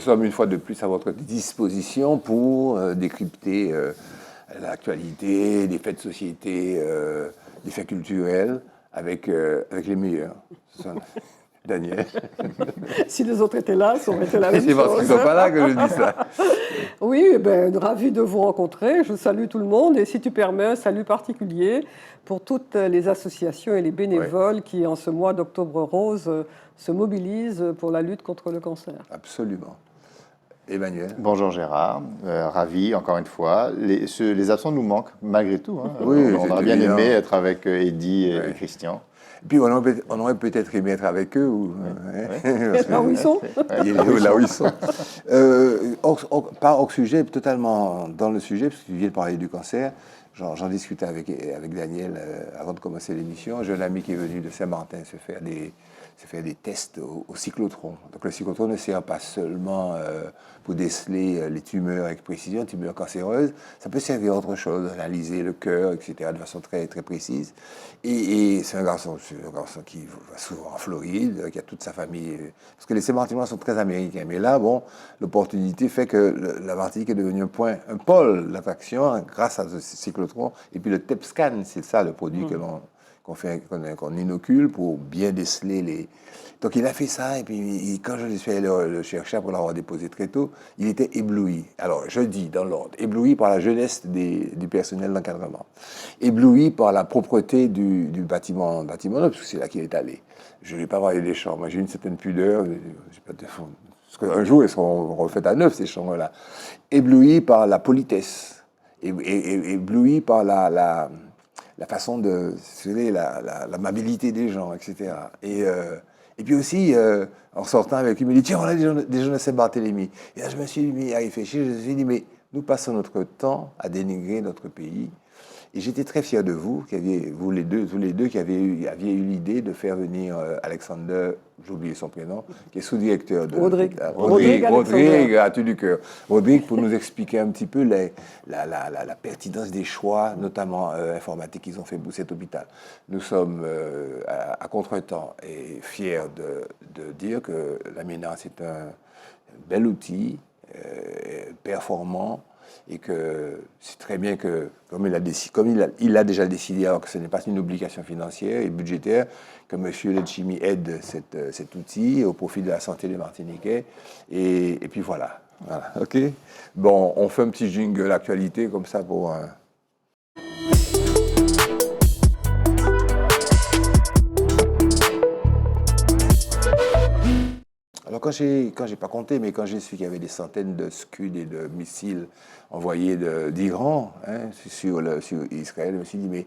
sommes une fois de plus à votre disposition pour décrypter l'actualité, les faits de société, les faits culturels avec les meilleurs. Daniel. Si les autres étaient là, ça aurait été la même chose. C'est parce qu'ils ne sont pas là que je dis ça. Oui, ravi de vous rencontrer. Je salue tout le monde. Et si tu permets, un salut particulier pour toutes les associations et les bénévoles qui, en ce mois d'Octobre Rose, se mobilisent pour la lutte contre le cancer. Absolument. Emmanuel. Bonjour Gérard, ravi encore une fois. Les absents nous manquent malgré tout. Hein. Oui, on aurait bien aimé être avec Eddy et Christian. Et puis on aurait peut-être aimé être avec eux. Là où ils sont. Là où ils sont. Pas hors sujet, totalement dans le sujet, parce que tu viens de parler du cancer. J'en discutais avec Daniel avant de commencer l'émission. J'ai un ami qui est venu de Saint-Martin se faire des tests au cyclotron. Donc le cyclotron ne sert pas seulement pour déceler les tumeurs avec précision, tumeurs cancéreuses, ça peut servir à autre chose, analyser le cœur, etc., de façon très, très précise. Et c'est un garçon qui va souvent en Floride, qui a toute sa famille, parce que les Saint-Martinois sont très américains. Mais là, bon, l'opportunité fait que la Martinique est devenue un pôle d'attraction grâce à ce cyclotron. Et puis le TEP-scan, c'est ça le produit qu'on inocule pour bien déceler les... Donc il a fait ça, et puis quand je suis allé le chercher pour l'avoir déposé très tôt, il était ébloui. Alors je dis dans l'ordre, ébloui par la jeunesse du personnel d'encadrement, ébloui par la propreté du bâtiment, parce que c'est là qu'il est allé. Je ne vais pas parler des chambres, moi j'ai une certaine pudeur, parce qu'un jour ils seront refaits à neuf ces chambres-là. Ébloui par la politesse, ébloui par la façon de, l'amabilité des gens, etc. Et puis aussi, en sortant avec lui, il me dit, tiens, on a des gens de Saint-Barthélemy. Et là, je me suis mis à réfléchir, je me suis dit, mais nous passons notre temps à dénigrer notre pays. Et j'étais très fier de vous, tous les deux, qui aviez eu l'idée de faire venir Alexander, j'ai oublié son prénom, qui est sous-directeur de... Rodrigue, à tout du cœur. Rodrigue, pour nous expliquer un petit peu la pertinence des choix, notamment informatiques qu'ils ont fait pour cet hôpital. Nous sommes à contre-temps et fiers de dire que la MENA, c'est un bel outil, performant, et que c'est très bien que, comme il a déjà décidé, alors que ce n'est pas une obligation financière et budgétaire, que M. Letchimy aide cet outil au profit de la santé des Martiniquais. Et puis voilà, ok. Bon, on fait un petit jingle l'actualité comme ça pour... Alors quand j'ai pas compté, mais quand j'ai su qu'il y avait des centaines de Scud et de missiles envoyés d'Iran sur Israël, je me suis dit, mais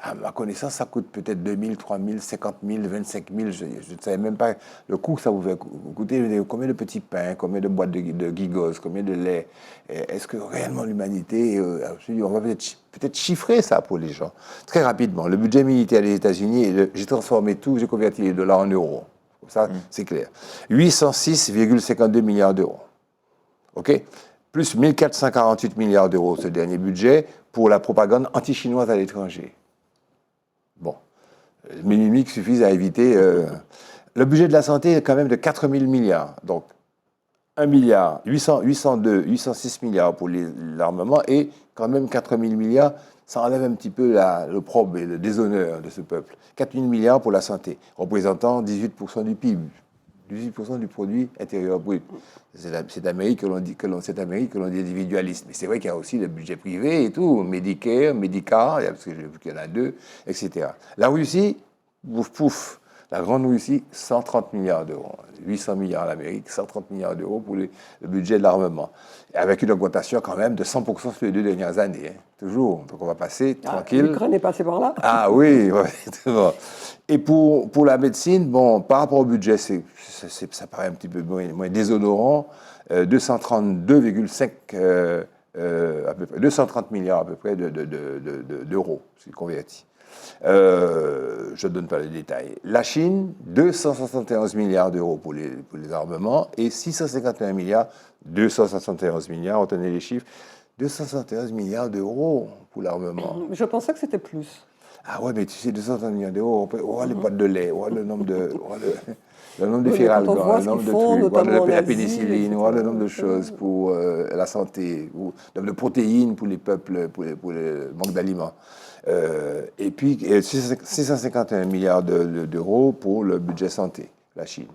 à ma connaissance, ça coûte peut-être 2 000, 3 000, 50 000, 25 000, je ne savais même pas le coût que ça pouvait coûter. Combien de petits pains, combien de boîtes de gigos, combien de lait. Est-ce que réellement l'humanité, on va peut-être chiffrer ça pour les gens. Très rapidement, le budget militaire des États-Unis, j'ai transformé tout, j'ai converti les dollars en euros. Ça, c'est clair. 806,52 milliards d'euros. OK? Plus 1448 milliards d'euros, ce dernier budget, pour la propagande anti-chinoise à l'étranger. Bon. Les minimiques suffisent à éviter... Le budget de la santé est quand même de 4 000 milliards. Donc, 1 milliard, 806 milliards pour l'armement et quand même 4 000 milliards, ça enlève un petit peu l'opprobre et le déshonneur de ce peuple. 4 000 milliards pour la santé, représentant 18% du PIB, 18% du produit intérieur brut. C'est cette Amérique que l'on dit individualiste. Mais c'est vrai qu'il y a aussi le budget privé et tout, Medicare, parce que j'ai vu qu'il y en a deux, etc. La Russie, pouf, la grande Russie, 130 milliards d'euros. 800 milliards à l'Amérique, 130 milliards d'euros pour le budget de l'armement. Avec une augmentation quand même de 100% sur les 2 dernières années. Toujours. Donc on va passer tranquille. L'Ukraine est passée par là. Ah oui, bon. Et pour la médecine, bon, par rapport au budget, ça paraît un petit peu moins déshonorant. 232,5 à peu près, 230 milliards à peu près d'euros, c'est converti. Je ne donne pas les détails. La Chine, 271 milliards d'euros pour les armements et 651 milliards, 271 milliards, retenez les chiffres, 271 milliards d'euros pour l'armement. Je pensais que c'était plus. Ah ouais, mais tu sais, 230 millions d'euros, les boîtes de lait, le nombre de... le nombre de Oui, mais quand on Feralgan, voit le ce nombre qu'ils de font, trucs, notamment en la Asie, pénicilline, etc. le nombre de choses pour la santé, le nombre de protéines pour les peuples, pour le manque d'aliments. Et puis 651 milliards d'euros pour le budget santé, la Chine.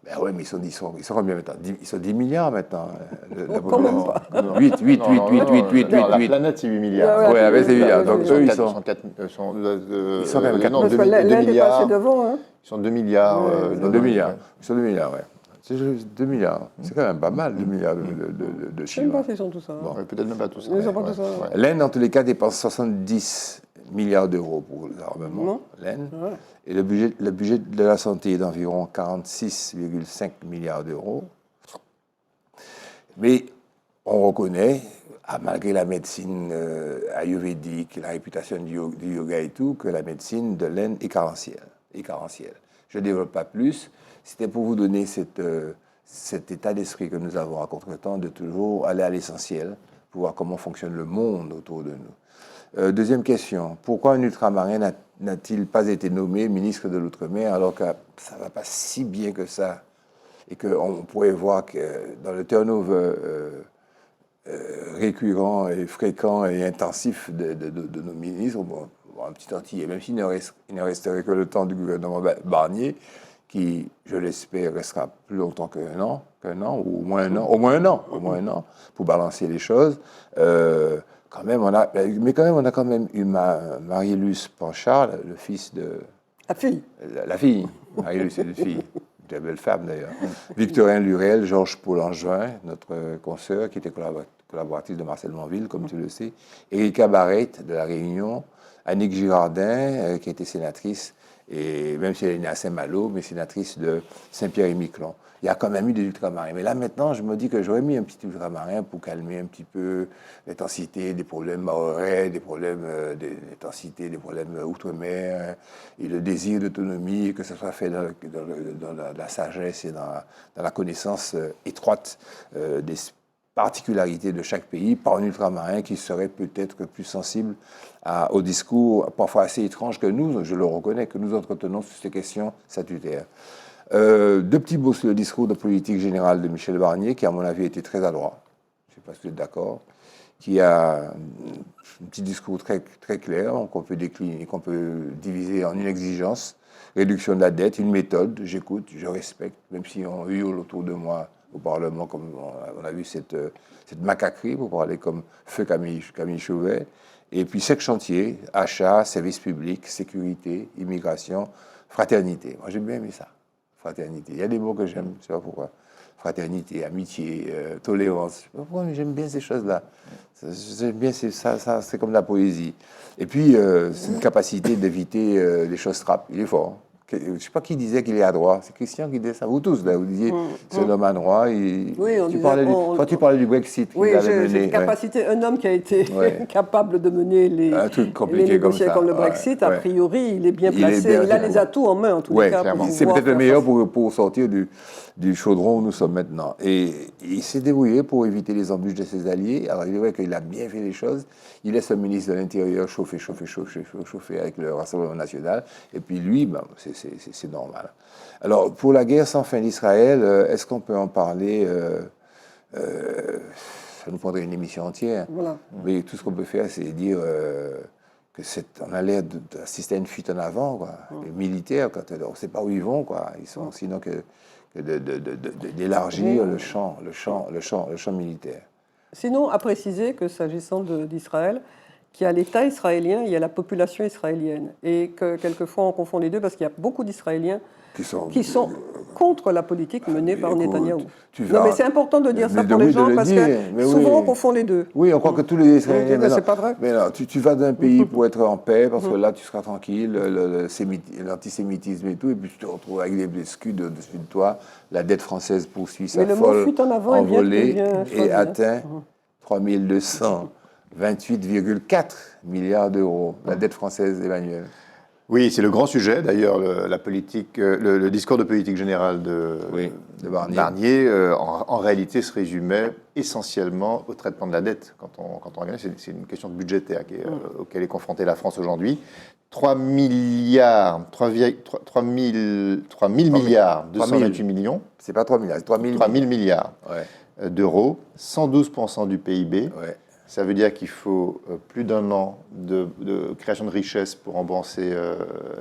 Ben ouais, mais ils sont combien maintenant? Ils sont 10 milliards maintenant, la Quand même population. pas. 8, 8, 8, 8, 8, 8, Non, 8, la 8. planète, c'est 8 milliards. Ouais, Ouais, la avec ces milliards. planète, Donc ouais. eux, ils Ils sont quand même 4 non, Parce que 2 l'Inde est passée milliards. devant. Hein. Ils sont 2 milliards. Ouais, Ils sont 2 milliards. Ils sont 2 milliards, ouais. C'est juste 2 milliards. C'est quand même pas mal, 2 milliards de Je ne sais pas Chinois. s'ils sont tous ça. Bon. Ouais, peut-être même pas tout ça. Ils mais sont pas ouais, tous ça. ouais. L'Inde, en tous les cas, dépense 70 milliards d'euros pour l'armement. Non. L'Inde. Ouais. Et le budget de la santé est d'environ 46,5 milliards d'euros. Mais on reconnaît, malgré la médecine ayurvédique, la réputation du yoga et tout, que la médecine de l'Inde est carentielle. Je ne développe pas plus. C'était pour vous donner cet état d'esprit que nous avons à contre-temps de toujours aller à l'essentiel pour voir comment fonctionne le monde autour de nous. Deuxième question, pourquoi un ultramarin n'a-t-il pas été nommé ministre de l'Outre-mer alors que ça ne va pas si bien que ça et qu'on pourrait voir que dans le turnover récurrent et fréquent et intensif de nos ministres, bon, un petit antillais, même s'il ne resterait que le temps du gouvernement Barnier, qui, je l'espère, restera plus longtemps qu'un an, ou au moins un an, pour balancer les choses. Quand même, on a quand même eu Marie-Luce Panchard, le fils de... La fille. La fille. Marie-Luce est une fille. Une belle femme, d'ailleurs. Victorin Lurel, Georges Paul-Angevin, notre consoeur, qui était collaboratrice de Marcel Monville, comme tu le sais. Erika Barrette, de La Réunion. Annick Girardin, qui était sénatrice, et même si elle est née à Saint-Malo, mais sénatrice de Saint-Pierre-et-Miquelon. Il y a quand même eu des ultramarins. Mais là, maintenant, je me dis que j'aurais mis un petit ultramarin pour calmer un petit peu l'intensité des problèmes mahorais, des problèmes d'intensité, des problèmes outre-mer, et le désir d'autonomie, que ce soit fait dans la sagesse et dans la connaissance étroite des particularités de chaque pays, par un ultramarin qui serait peut-être plus sensible au discours parfois assez étrange que nous, je le reconnais, que nous entretenons sur ces questions statutaires. Deux petits mots sur le discours de politique générale de Michel Barnier, qui à mon avis était très adroit, je ne sais pas si vous êtes d'accord, qui a un petit discours très, très clair, qu'on peut décliner, qu'on peut diviser en une exigence, réduction de la dette, une méthode, j'écoute, je respecte, même si on hurle autour de moi au Parlement, comme on a vu cette macaquerie, pour parler comme feu Camille Chauvet. Et puis 5 chantiers, achat, services publics, sécurité, immigration, fraternité. Moi, j'ai bien aimé ça, fraternité. Il y a des mots que j'aime, je ne sais pas pourquoi. Fraternité, amitié, tolérance. Je sais pas pourquoi, mais j'aime bien ces choses-là. J'aime bien ça, c'est comme la poésie. Et puis, c'est une capacité d'éviter les choses trappes. Il est fort. Je ne sais pas qui disait qu'il est adroit. C'est Christian qui disait ça. Vous tous, là, vous disiez, c'est un homme adroit. Oui, tu parlais du Brexit. Oui, j'ai cette capacité. Un homme qui a été capable de mener les négociations comme le Brexit, a priori, il est bien placé. Il a les atouts en main, en tout cas. C'est peut-être le meilleur pour sortir du chaudron où nous sommes maintenant. Et il s'est débrouillé pour éviter les embûches de ses alliés. Alors, il est vrai qu'il a bien fait les choses. Il laisse le ministre de l'Intérieur chauffer avec le Rassemblement national. Et puis lui, c'est normal. Alors, pour la guerre sans fin d'Israël, est-ce qu'on peut en parler ça nous prendrait une émission entière. Voilà. Mais tout ce qu'on peut faire, c'est dire qu'on a l'air d'assister à une fuite en avant. Quoi. Les militaires, on ne sait pas où ils vont, quoi. Ils sont sinon que d'élargir le champ militaire. Sinon, à préciser que s'agissant d'Israël, qu'il y a l'État israélien, il y a la population israélienne. Et que quelquefois on confond les deux parce qu'il y a beaucoup d'Israéliens qui sont contre la politique menée par Netanyahou. Non, mais c'est important de dire ça pour les gens parce que souvent on confond les deux. Oui, on croit que tous les Israéliens... Mais c'est pas vrai. Mais non, tu vas d'un pays pour être en paix, parce que là tu seras tranquille, l'antisémitisme et tout, et puis tu te retrouves avec des scuds au-dessus de toi, la dette française poursuit sa folle envolée et atteint 3228,4 milliards d'euros, la dette française, Emmanuel. Oui, c'est le grand sujet. D'ailleurs, le discours de politique générale de Barnier, en réalité, se résumait essentiellement au traitement de la dette. Quand on regarde, c'est une question budgétaire auquel est confrontée la France aujourd'hui. 3 milliards, 3 000 milliards, 228 millions. C'est pas 3 milliards, c'est 3 000 milliards d'euros, 112% du PIB. Ouais. Ça veut dire qu'il faut plus d'1 an de création de richesse pour rembourser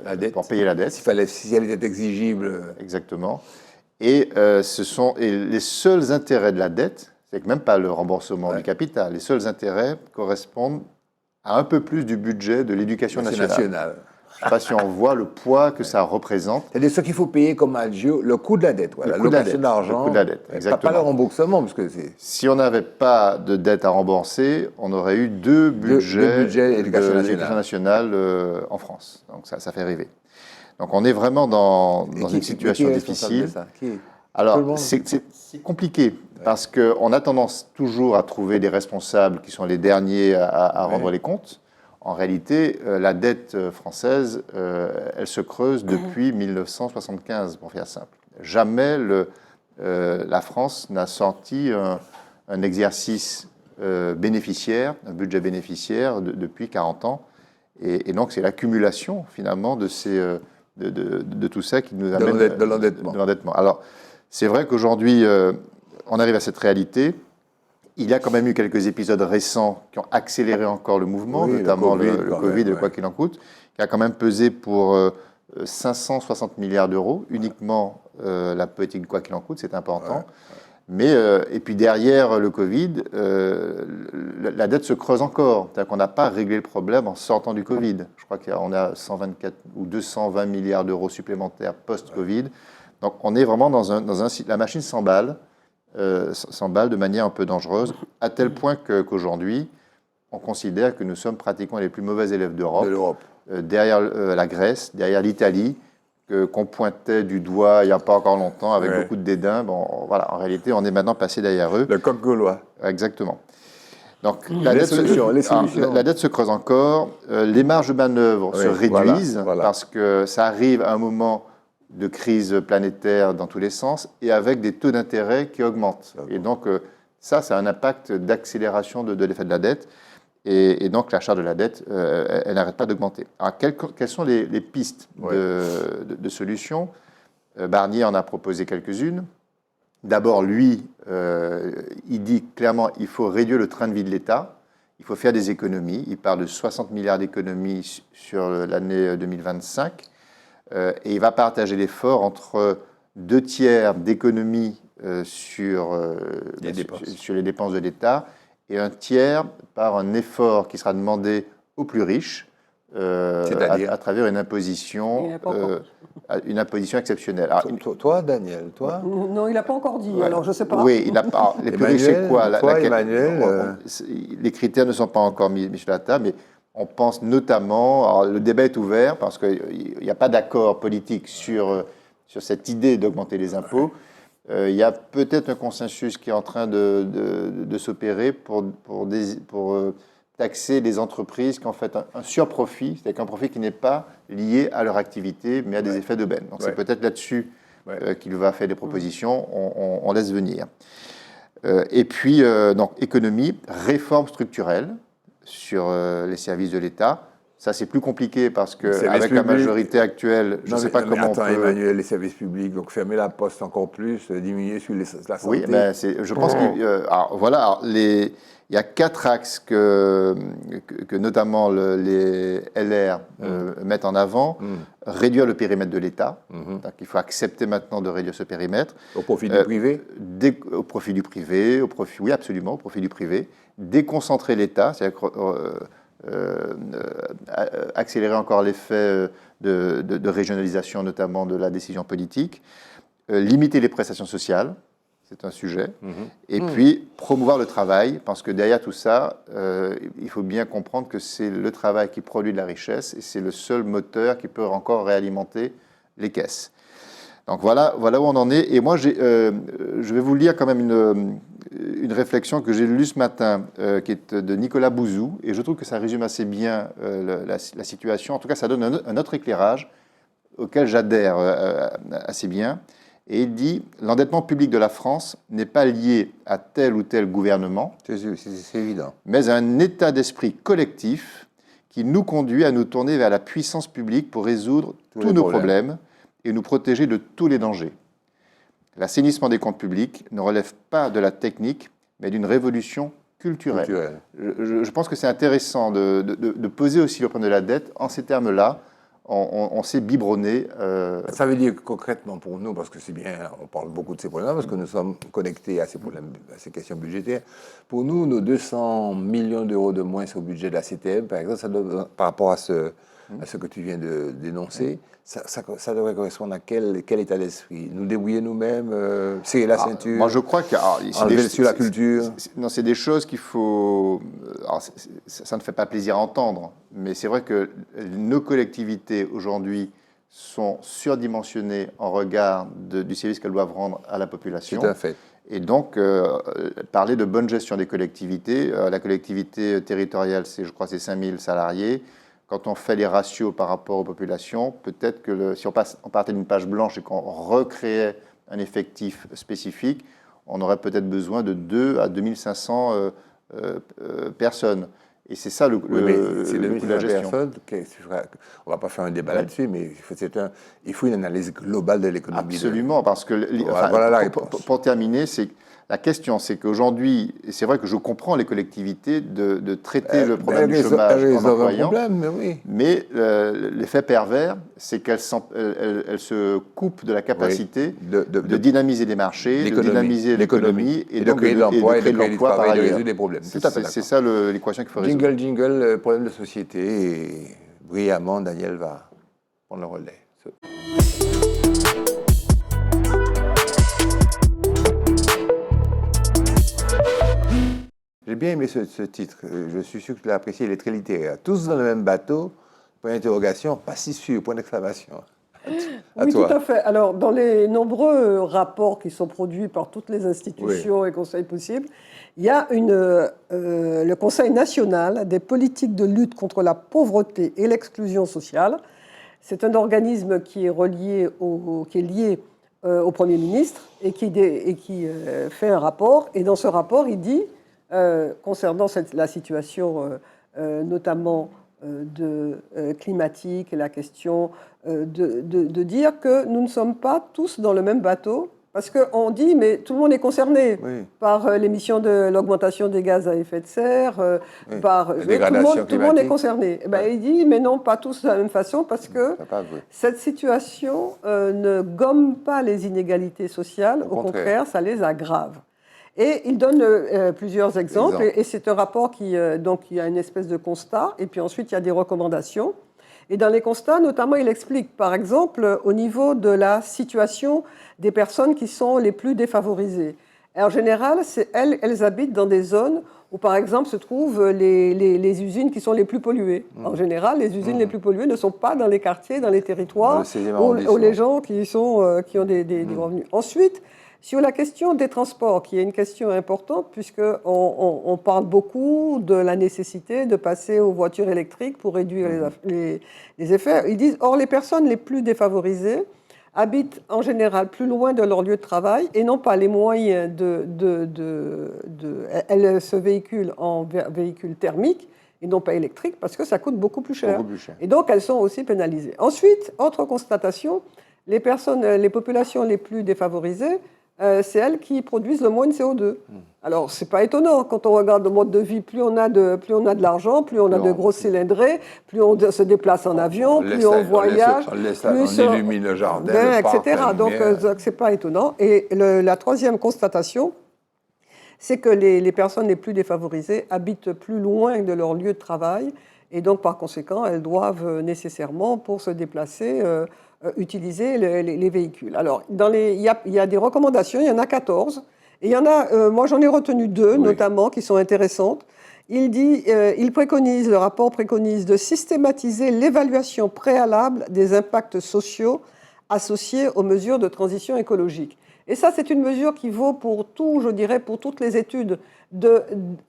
la dette. Pour payer la dette. Si elle était exigible. Exactement. Et les seuls intérêts de la dette, c'est que même pas le remboursement du capital, les seuls intérêts correspondent à un peu plus du budget de l'éducation nationale. Je ne sais pas si on voit le poids que ça représente. C'est-à-dire ce qu'il faut payer comme Algio, le coût de la dette, le coût de l'argent. Le coût de la dette, exactement. Pas le remboursement, parce que c'est... Si on n'avait pas de dette à rembourser, on aurait eu deux budgets de l'éducation nationale en France. Donc ça fait rêver. Donc on est vraiment dans une situation difficile. Alors c'est compliqué, parce qu'on a tendance toujours à trouver des responsables qui sont les derniers à rendre les comptes. En réalité, la dette française, elle se creuse depuis 1975, pour faire simple. Jamais la France n'a sorti un exercice bénéficiaire, un budget bénéficiaire depuis 40 ans. Et donc, c'est l'accumulation, finalement, de tout ça qui nous amène de l'endettement. Alors, c'est vrai qu'aujourd'hui, on arrive à cette réalité. Il y a quand même eu quelques épisodes récents qui ont accéléré encore le mouvement, notamment le Covid et le quoi qu'il en coûte, qui a quand même pesé pour 560 milliards d'euros, uniquement la politique quoi qu'il en coûte, c'est important. Mais, et puis derrière le Covid, la dette se creuse encore. C'est-à-dire qu'on n'a pas réglé le problème en sortant du Covid. Je crois qu'on a 124 ou 220 milliards d'euros supplémentaires post-Covid. Donc on est vraiment dans la machine s'emballe de manière un peu dangereuse, à tel point qu'aujourd'hui, on considère que nous sommes pratiquement les plus mauvais élèves d'Europe. Derrière la Grèce, derrière l'Italie, qu'on pointait du doigt il n'y a pas encore longtemps avec beaucoup de dédain. Bon, voilà, en réalité, on est maintenant passé derrière eux. Le coq gaulois. Exactement. Donc, la dette se creuse encore. Les marges de manœuvre se réduisent parce que ça arrive à un moment de crise planétaire dans tous les sens et avec des taux d'intérêt qui augmentent. Et donc, ça a un impact d'accélération de l'effet de la dette. Et donc, la charge de la dette, elle n'arrête pas d'augmenter. Alors, quelles sont les pistes de solutions ? Barnier en a proposé quelques-unes. D'abord, lui, il dit clairement qu'il faut réduire le train de vie de l'État. Il faut faire des économies. Il parle de 60 milliards d'économies sur l'année 2025. Et il va partager l'effort entre 2 tiers d'économies sur les dépenses de l'État et 1 tiers par un effort qui sera demandé aux plus riches à travers une imposition exceptionnelle. Alors, toi, Daniel, toi ? Non, il n'a pas encore dit, alors je ne sais pas. Oui, il n'a pas. Les plus riches, c'est quoi Emmanuel, les critères ne sont pas encore mis sur la table, mais on pense notamment, alors le débat est ouvert parce qu'il n'y a pas d'accord politique sur cette idée d'augmenter les impôts. Il y a peut-être un consensus qui est en train de s'opérer pour taxer les entreprises qui ont fait un surprofit, c'est-à-dire qu'un profit qui n'est pas lié à leur activité, mais à des effets d'aubaine. Donc c'est peut-être là-dessus qu'il va faire des propositions, on laisse venir. Et puis, donc, économie, réforme structurelle sur les services de l'État. Ça, c'est plus compliqué parce qu'avec la majorité actuelle, je ne sais pas comment on peut... Emmanuel, les services publics, donc fermer la poste encore plus, diminuer sur la santé. Oui, ben je pense qu'il y a 4 axes que notamment les LR mettent en avant. Réduire le périmètre de l'État. Donc, il faut accepter maintenant de réduire ce périmètre. Au profit du privé au profit du privé, oui, absolument, au profit du privé. Déconcentrer l'État, c'est-à-dire accélérer encore l'effet de régionalisation, notamment de la décision politique. Limiter les prestations sociales. C'est un sujet. Et puis, promouvoir le travail, parce que derrière tout ça, il faut bien comprendre que c'est le travail qui produit de la richesse et c'est le seul moteur qui peut encore réalimenter les caisses. Donc voilà où on en est. Et moi, je vais vous lire quand même une réflexion que j'ai lue ce matin, qui est de Nicolas Bouzou, et je trouve que ça résume assez bien la situation. En tout cas, ça donne un autre éclairage auquel j'adhère assez bien. Et il dit « L'endettement public de la France n'est pas lié à tel ou tel gouvernement, c'est évident, mais à un état d'esprit collectif qui nous conduit à nous tourner vers la puissance publique pour résoudre tous nos problèmes et nous protéger de tous les dangers. L'assainissement des comptes publics ne relève pas de la technique, mais d'une révolution culturelle. » Je pense que c'est intéressant de poser aussi le problème de la dette en ces termes-là. On s'est biberonné. Ça veut dire concrètement pour nous, parce que c'est bien, on parle beaucoup de ces problèmes, parce que nous sommes connectés à ces problèmes, à ces questions budgétaires. Pour nous, nos 200 millions d'euros de moins au budget de la CTM, par exemple, ça doit, par rapport à ce que tu viens de dénoncer, ça devrait correspondre à quel état d'esprit? Nous débrouiller nous-mêmes, serrer la ceinture? Moi, je crois que enlever sur la culture. Non, c'est des choses qu'il faut. Alors, ça ne fait pas plaisir à entendre, mais c'est vrai que nos collectivités aujourd'hui sont surdimensionnées en regard du service qu'elles doivent rendre à la population. Tout à fait. Et donc, parler de bonne gestion des collectivités, la collectivité territoriale, je crois, c'est 5000 salariés. Quand on fait les ratios par rapport aux populations, peut-être que si on partait d'une page blanche et qu'on recréait un effectif spécifique, on aurait peut-être besoin de 2 à 2500 personnes. Et c'est ça le coût de la gestion. On ne va pas faire un débat là-dessus, mais il faut une analyse globale de l'économie. Absolument, parce que pour terminer, la question, c'est qu'aujourd'hui, c'est vrai que je comprends les collectivités de traiter le problème du chômage en employant, mais l'effet pervers, c'est qu'elles se coupent de la capacité de dynamiser les marchés, de dynamiser l'économie et de créer de l'emploi par ailleurs. De résoudre des problèmes. C'est ça l'équation qu'il faut résoudre. Jingle, problème de société, et brillamment, Daniel va prendre le relais. J'ai bien aimé ce titre, je suis sûr que tu l'as apprécié, il est très littéraire. Tous dans le même bateau, point d'interrogation, pas si sûr, point d'exclamation. Oui, tout à fait. Alors, dans les nombreux rapports qui sont produits par toutes les institutions et conseils possibles, il y a le Conseil national des politiques de lutte contre la pauvreté et l'exclusion sociale. C'est un organisme qui est lié au Premier ministre et qui fait un rapport. Et dans ce rapport, il dit, concernant la situation notamment climatique et la question de dire que nous ne sommes pas tous dans le même bateau, parce qu'on dit, mais tout le monde est concerné par l'émission de l'augmentation des gaz à effet de serre, par tout le monde est concerné. Et ben, il dit, mais non, pas tous de la même façon, parce que cette situation ne gomme pas les inégalités sociales, au contraire, ça les aggrave. Et il donne plusieurs exemples, et c'est un rapport donc il y a une espèce de constat, et puis ensuite il y a des recommandations. Et dans les constats, notamment, il explique, par exemple, au niveau de la situation des personnes qui sont les plus défavorisées. Et en général, elles habitent dans des zones où, par exemple, se trouvent les usines qui sont les plus polluées. En général, les usines les plus polluées ne sont pas dans les quartiers, dans les territoires où les gens qui ont des revenus. Ensuite, sur la question des transports, qui est une question importante, puisqu'on parle beaucoup de la nécessité de passer aux voitures électriques pour réduire les effets. Ils disent, or, les personnes les plus défavorisées habitent en général plus loin de leur lieu de travail et n'ont pas les moyens elles se véhiculent en véhicule thermique et non pas électrique, parce que ça coûte beaucoup plus cher. Et donc, elles sont aussi pénalisées. Ensuite, autre constatation, les populations les plus défavorisées, c'est elles qui produisent le moins de CO2. Alors, ce n'est pas étonnant. Quand on regarde le mode de vie, plus on a de l'argent, plus on a de grosses cylindrées, plus on se déplace en avion, plus on voyage, plus on illumine le jardin, etc. Donc, ce n'est pas étonnant. Et la troisième constatation, c'est que les personnes les plus défavorisées habitent plus loin de leur lieu de travail. Et donc, par conséquent, elles doivent nécessairement, pour se déplacer, utiliser les véhicules. Alors, il y a des recommandations, il y en a 14. Et il y en a, moi j'en ai retenu 2, notamment, qui sont intéressantes. Le rapport préconise de systématiser l'évaluation préalable des impacts sociaux associées aux mesures de transition écologique. Et ça, c'est une mesure qui vaut pour tout, je dirais, pour toutes les études.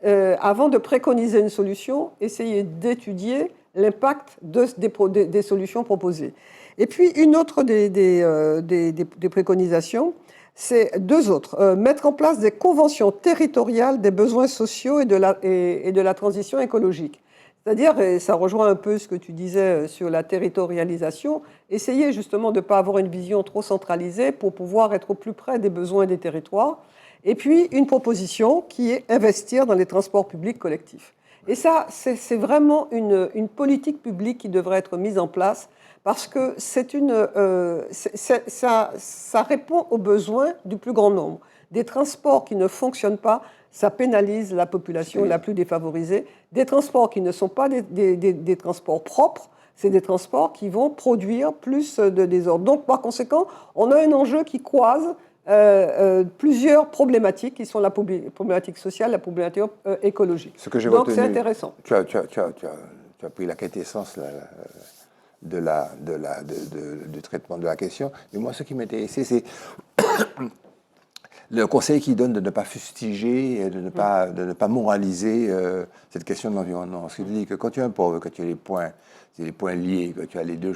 Avant de préconiser une solution, essayer d'étudier l'impact des solutions proposées. Et puis, une autre des préconisations, c'est deux autres. Mettre en place des conventions territoriales des besoins sociaux et de la transition écologique. C'est-à-dire, et ça rejoint un peu ce que tu disais sur la territorialisation, essayer justement de ne pas avoir une vision trop centralisée pour pouvoir être au plus près des besoins des territoires. Et puis, une proposition qui est investir dans les transports publics collectifs. Et ça, c'est vraiment une politique publique qui devrait être mise en place parce que ça répond aux besoins du plus grand nombre. Des transports qui ne fonctionnent pas, ça pénalise la population la plus défavorisée. Des transports qui ne sont pas des transports propres, c'est des transports qui vont produire plus de désordre. Donc, par conséquent, on a un enjeu qui croise plusieurs problématiques qui sont la problématique sociale, la problématique écologique. Donc, c'est intéressant. Tu as pris la quintessence du traitement de la question. Mais moi, ce qui m'intéressait, c'est le conseil qu'il donne de ne pas fustiger, et de ne pas moraliser cette question de l'environnement. Ce qui dit que quand tu es un pauvre, que tu as les points liés, que tu as les deux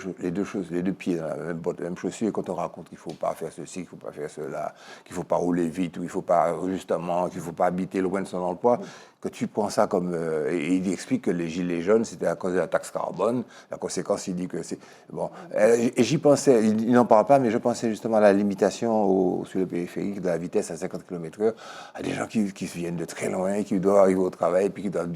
pieds dans la même chaussure, et qu'on te raconte qu'il ne faut pas faire ceci, qu'il ne faut pas faire cela, qu'il ne faut pas rouler vite, ou qu'il ne faut pas, justement, qu'il ne faut pas habiter loin de son emploi, que tu prends ça comme... et il explique que les gilets jaunes, c'était à cause de la taxe carbone. La conséquence, il dit que c'est... Bon, et j'y pensais, il n'en parle pas, mais je pensais justement à la limitation sur le périphérique de la vitesse à 50 km/h, à des gens qui viennent de très loin, qui doivent arriver au travail, puis qui doivent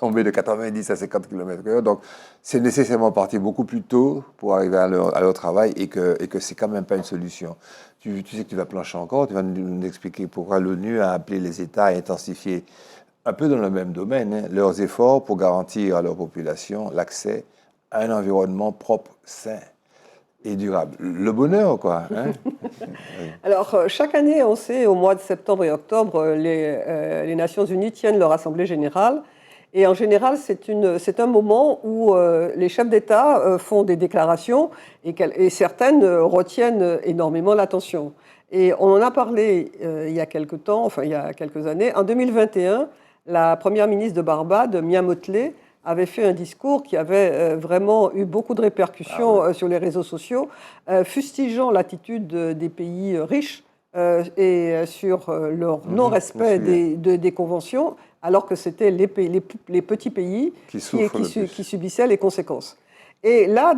tomber de 90 à 50 km/h. Donc, c'est nécessairement partir beaucoup plus tôt pour arriver à leur travail et que c'est quand même pas une solution. Tu sais que tu vas plancher encore, tu vas nous expliquer pourquoi l'ONU a appelé les États à intensifier, un peu dans le même domaine, leurs efforts pour garantir à leur population l'accès à un environnement propre, sain et durable. Le bonheur, quoi. Hein? Alors, chaque année, on sait, au mois de septembre et octobre, les Nations Unies tiennent leur Assemblée générale. Et en général, c'est un moment où les chefs d'État font des déclarations et certaines retiennent énormément l'attention. Et on en a parlé il y a quelques temps, enfin il y a quelques années. En 2021, la première ministre de Barbade, Mia Mottley, avait fait un discours qui avait vraiment eu beaucoup de répercussions sur les réseaux sociaux, fustigeant l'attitude des pays riches et sur leur non-respect des conventions, alors que c'était les petits pays qui subissaient les conséquences. Et là,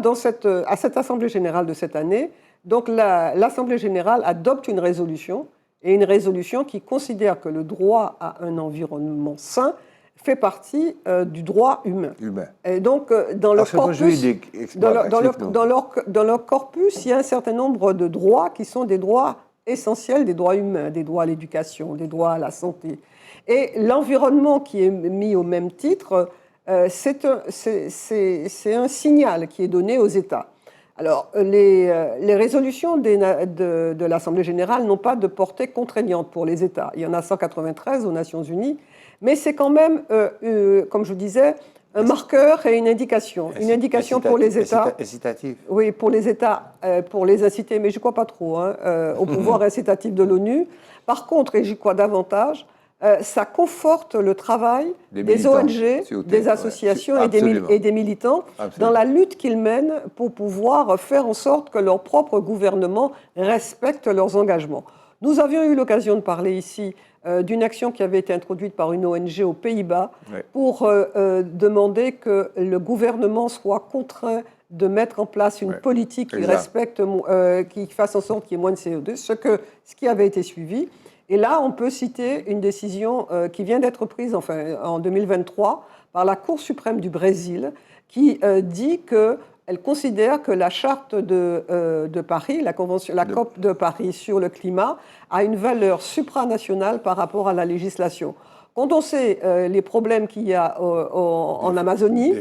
à cette Assemblée générale de cette année, donc l'Assemblée générale adopte une résolution, et une résolution qui considère que le droit à un environnement sain fait partie du droit humain. Et donc, dans leur corpus, il y a un certain nombre de droits qui sont des droits essentiels, des droits humains, des droits à l'éducation, des droits à la santé. Et l'environnement qui est mis au même titre, c'est un signal qui est donné aux États. Alors, les résolutions de l'Assemblée générale n'ont pas de portée contraignante pour les États. Il y en a 193 aux Nations Unies, mais c'est quand même, comme je vous disais, un marqueur et une indication. Une indication pour les États. Incitatif. Oui, pour les États, pour les inciter, mais je ne crois pas trop au pouvoir incitatif de l'ONU. Par contre, et j'y crois davantage, ça conforte le travail des ONG, des associations et des militants dans la lutte qu'ils mènent pour pouvoir faire en sorte que leur propre gouvernement respecte leurs engagements. Nous avions eu l'occasion de parler ici d'une action qui avait été introduite par une ONG aux Pays-Bas pour demander que le gouvernement soit contraint de mettre en place une politique qui respecte, qui fasse en sorte qu'il y ait moins de CO2, ce qui avait été suivi. Et là, on peut citer une décision qui vient d'être prise en 2023 par la Cour suprême du Brésil, qui dit qu'elle considère que la charte de Paris, la COP de Paris sur le climat, a une valeur supranationale par rapport à la législation. Quand on sait les problèmes qu'il y a en Amazonie,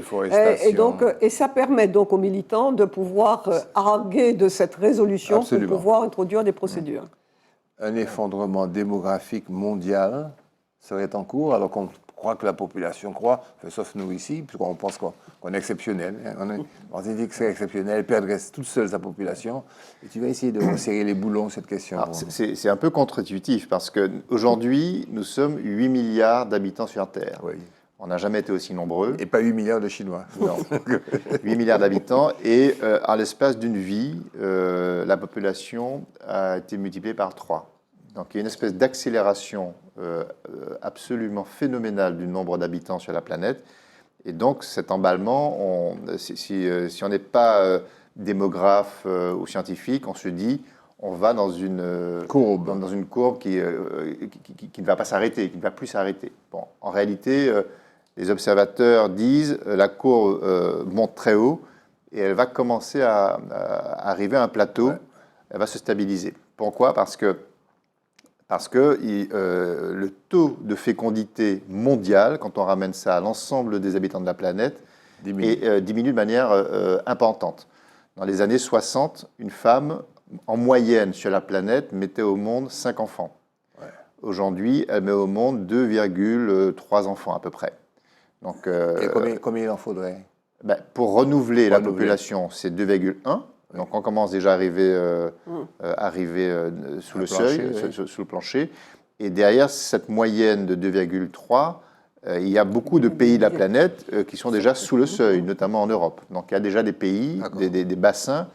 et ça permet donc aux militants de pouvoir arguer de cette résolution pour pouvoir introduire des procédures. Un effondrement démographique mondial serait en cours, alors qu'on croit que la population croît, sauf nous ici, puisqu'on pense qu'on est exceptionnel. On dit que c'est exceptionnel, elle perdrait toute seule sa population. Et tu vas essayer de resserrer les boulons, cette question. C'est un peu contre-intuitif, parce qu'aujourd'hui, nous sommes 8 milliards d'habitants sur Terre. Oui. On n'a jamais été aussi nombreux. Et pas 8 milliards de Chinois. Non. 8 milliards d'habitants. Et à l'espace d'une vie, la population a été multipliée par 3. Donc il y a une espèce d'accélération absolument phénoménale du nombre d'habitants sur la planète. Et donc cet emballement, si on n'est pas démographe ou scientifique, on se dit on va dans une courbe qui ne va pas s'arrêter, qui ne va plus s'arrêter. Bon, en réalité, les observateurs disent la courbe monte très haut et elle va commencer à arriver à un plateau, elle va se stabiliser. Pourquoi ? Parce que le taux de fécondité mondial, quand on ramène ça à l'ensemble des habitants de la planète, diminue de manière importante. Dans les années 60, une femme, en moyenne sur la planète, mettait au monde 5 enfants. Ouais. Aujourd'hui, elle met au monde 2,3 enfants à peu près. Donc, et combien il en faudrait ? Pour renouveler la population, c'est 2,1. Oui. Donc on commence déjà à arriver sous le seuil, sous le plancher. Et derrière cette moyenne de 2,3, il y a beaucoup de pays de la planète qui sont déjà sous le seuil, notamment en Europe. Donc il y a déjà des pays, des bassins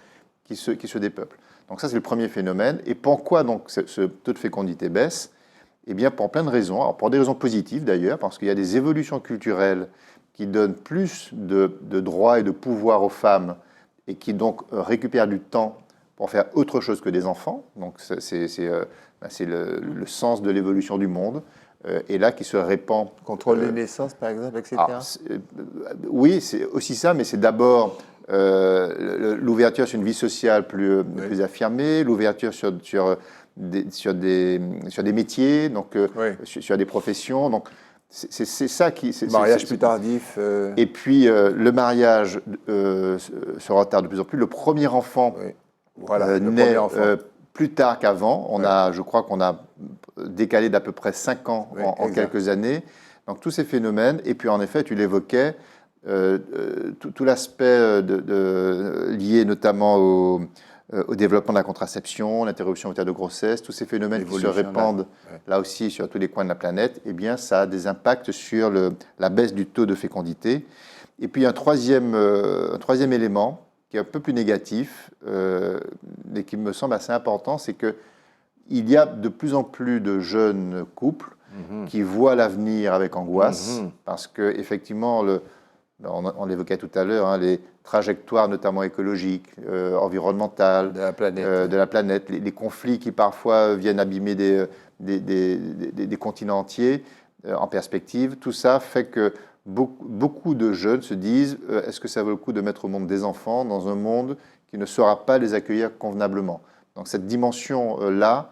qui se dépeuplent. Donc ça, c'est le premier phénomène. Et pourquoi donc ce taux de fécondité baisse ? Eh bien, pour plein de raisons. Alors, pour des raisons positives d'ailleurs, parce qu'il y a des évolutions culturelles qui donnent plus de droits et de pouvoir aux femmes et qui donc récupèrent du temps pour faire autre chose que des enfants. Donc c'est le sens de l'évolution du monde. Et là, qui se répand... Contrôle des naissances, par exemple, etc. Alors, oui, c'est aussi ça, mais c'est d'abord l'ouverture sur une vie sociale plus affirmée, l'ouverture sur des métiers, donc sur des professions. Donc, c'est ça qui... Mariage plus tardif. Et puis, le mariage se retarde de plus en plus. Le premier enfant naît plus tard qu'avant. Je crois qu'on a décalé d'à peu près 5 ans en quelques années. Donc, tous ces phénomènes. Et puis, en effet, tu l'évoquais, tout l'aspect lié notamment au développement de la contraception, l'interruption volontaire de grossesse, tous ces phénomènes qui se répandent là aussi sur tous les coins de la planète, eh bien, ça a des impacts sur la baisse du taux de fécondité. Et puis un troisième élément qui est un peu plus négatif, mais qui me semble assez important, c'est qu'il y a de plus en plus de jeunes couples qui voient l'avenir avec angoisse, parce qu'effectivement, on l'évoquait tout à l'heure, les trajectoires notamment écologiques, environnementales, de la planète, les conflits qui parfois viennent abîmer des continents entiers en perspective, tout ça fait que beaucoup de jeunes se disent est-ce que ça vaut le coup de mettre au monde des enfants dans un monde qui ne saura pas les accueillir convenablement ? Donc cette dimension-là,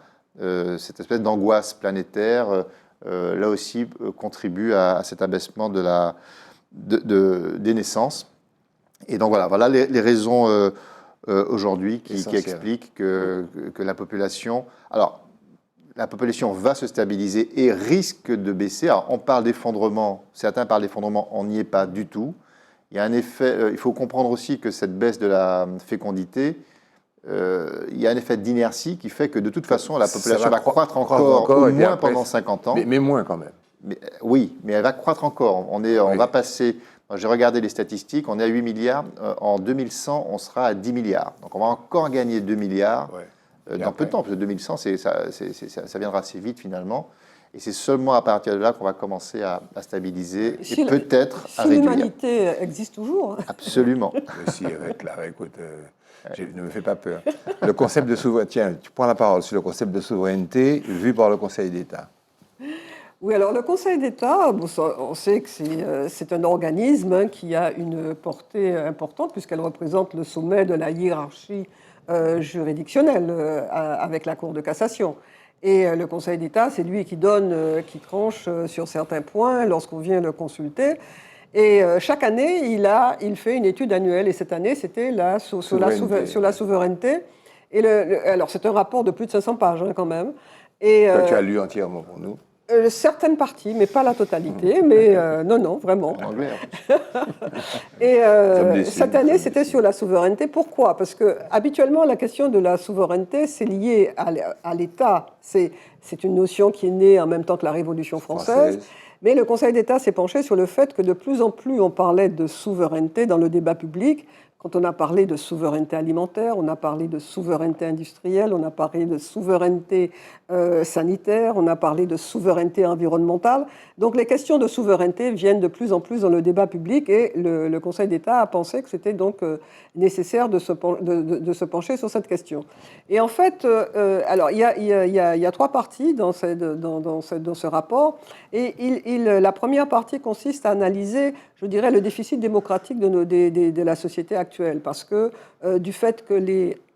cette espèce d'angoisse planétaire, là aussi contribue à cet abaissement des naissances. Et donc voilà les raisons aujourd'hui qui expliquent que la population... Alors, la population va se stabiliser et risque de baisser. Alors, on parle d'effondrement, certains parlent d'effondrement, on n'y est pas du tout. Il y a un effet, il faut comprendre aussi que cette baisse de la fécondité, il y a un effet d'inertie qui fait que de toute façon, la population va croître encore au moins après, pendant 50 ans. Mais moins quand même. Oui, mais elle va croître encore. On va passer... J'ai regardé les statistiques, on est à 8 milliards. En 2100, on sera à 10 milliards. Donc on va encore gagner 2 milliards dans peu de temps, parce que 2100, ça viendra assez vite finalement. Et c'est seulement à partir de là qu'on va commencer à stabiliser et peut-être à réduire. L'humanité existe toujours. Absolument. Si, Clara, écoute, ne me fais pas peur. Le concept de souveraineté, tiens, tu prends la parole sur le concept de souveraineté vu par le Conseil d'État. Oui, alors le Conseil d'État, on sait que c'est un organisme qui a une portée importante puisqu'elle représente le sommet de la hiérarchie juridictionnelle avec la Cour de cassation. Et le Conseil d'État, c'est lui qui qui tranche sur certains points lorsqu'on vient le consulter. Et chaque année, il fait une étude annuelle. Et cette année, c'était sur la souveraineté. Et alors, c'est un rapport de plus de 500 pages quand même. Et, tu as lu entièrement pour nous. Certaines parties, mais pas la totalité. Mais non, vraiment. En anglais. Et cette année, c'était sur la souveraineté. Pourquoi? Parce que habituellement, la question de la souveraineté, c'est lié à l'État. C'est une notion qui est née en même temps que la Révolution française. Mais le Conseil d'État s'est penché sur le fait que de plus en plus, on parlait de souveraineté dans le débat public. Quand on a parlé de souveraineté alimentaire, on a parlé de souveraineté industrielle, on a parlé de souveraineté sanitaire, on a parlé de souveraineté environnementale. Donc les questions de souveraineté viennent de plus en plus dans le débat public et le Conseil d'État a pensé que c'était donc nécessaire de se pencher sur cette question. Et en fait, alors il y a trois parties dans ce rapport. Et la première partie consiste à analyser, je dirais, le déficit démocratique de la société actuelle. Parce que du fait que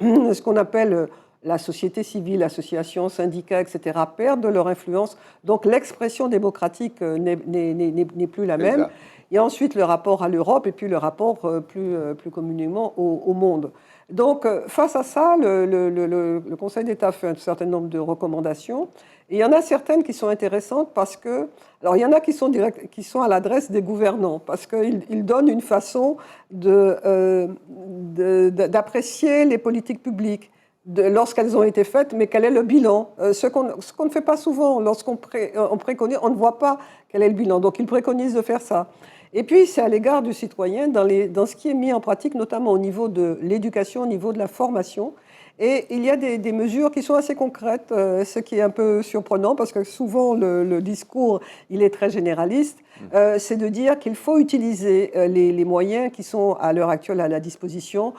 ce qu'on appelle la société civile, associations, syndicats, etc., perdent de leur influence, donc l'expression démocratique n'est plus la même. Il y a ensuite le rapport à l'Europe et puis le rapport plus communément au monde. Donc, face à ça, le Conseil d'État fait un certain nombre de recommandations. Et il y en a certaines qui sont intéressantes parce que... Alors, il y en a qui sont à l'adresse des gouvernants, parce qu'ils donnent une façon d'apprécier les politiques publiques lorsqu'elles ont été faites, mais quel est le bilan. Ce qu'on ne fait pas souvent, lorsqu'on préconise, on ne voit pas quel est le bilan. Donc, ils préconisent de faire ça. Et puis, c'est à l'égard du citoyen dans ce qui est mis en pratique, notamment au niveau de l'éducation, au niveau de la formation. Et il y a des mesures qui sont assez concrètes, ce qui est un peu surprenant, parce que souvent, le discours, il est très généraliste. C'est de dire qu'il faut utiliser les moyens qui sont à l'heure actuelle à la disposition.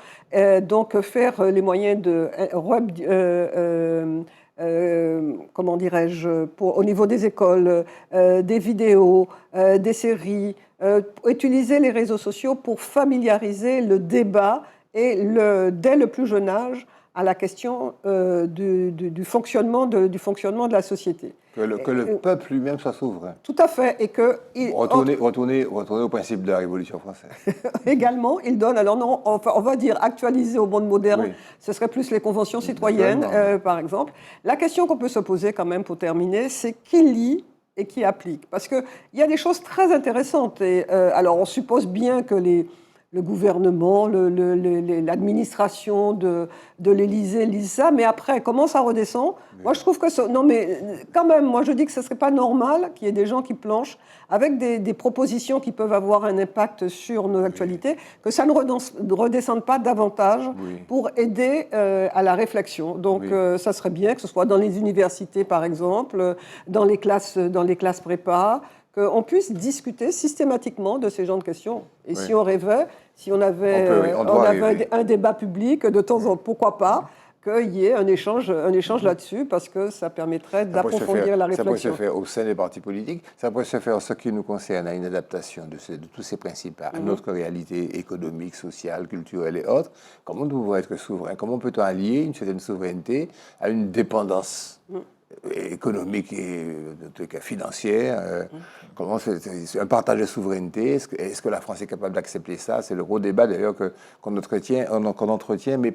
Donc, faire les moyens de comment dirais-je, au niveau des écoles, des vidéos, des séries, utiliser les réseaux sociaux pour familiariser le débat et dès le plus jeune âge à la question du fonctionnement de la société. Que le peuple lui-même soit souverain. Tout à fait. Et retourner au principe de la Révolution française. Également, il donne, alors non, on va dire actualisé au monde moderne, oui. Ce serait plus les conventions citoyennes, par exemple. La question qu'on peut se poser quand même pour terminer, c'est qui lit et qui applique. Parce qu'il y a des choses très intéressantes. Et, alors, on suppose bien que le gouvernement, l'administration de l'Élysée lisent ça, mais après, comment ça redescend ? Moi, je trouve que... Non, mais quand même, moi, je dis que ce ne serait pas normal qu'il y ait des gens qui planchent avec des propositions qui peuvent avoir un impact sur nos actualités, que ça ne redescende pas davantage pour aider à la réflexion. Donc, ça serait bien que ce soit dans les universités, par exemple, dans les classes prépa, qu'on puisse discuter systématiquement de ces genres de questions. Et si on rêvait, si on avait un débat public, de temps en temps, pourquoi pas, qu'il y ait un échange là-dessus, parce que ça permettrait d'approfondir la réflexion. Ça pourrait se faire au sein des partis politiques, ça pourrait se faire en ce qui nous concerne à une adaptation de tous ces principes à notre réalité économique, sociale, culturelle et autres. Comment nous pouvons être souverains? Comment peut-on allier une certaine souveraineté à une dépendance économique et financière, comment c'est un partage de souveraineté, est-ce que la France est capable d'accepter ça? C'est le gros débat d'ailleurs qu'on entretient, mais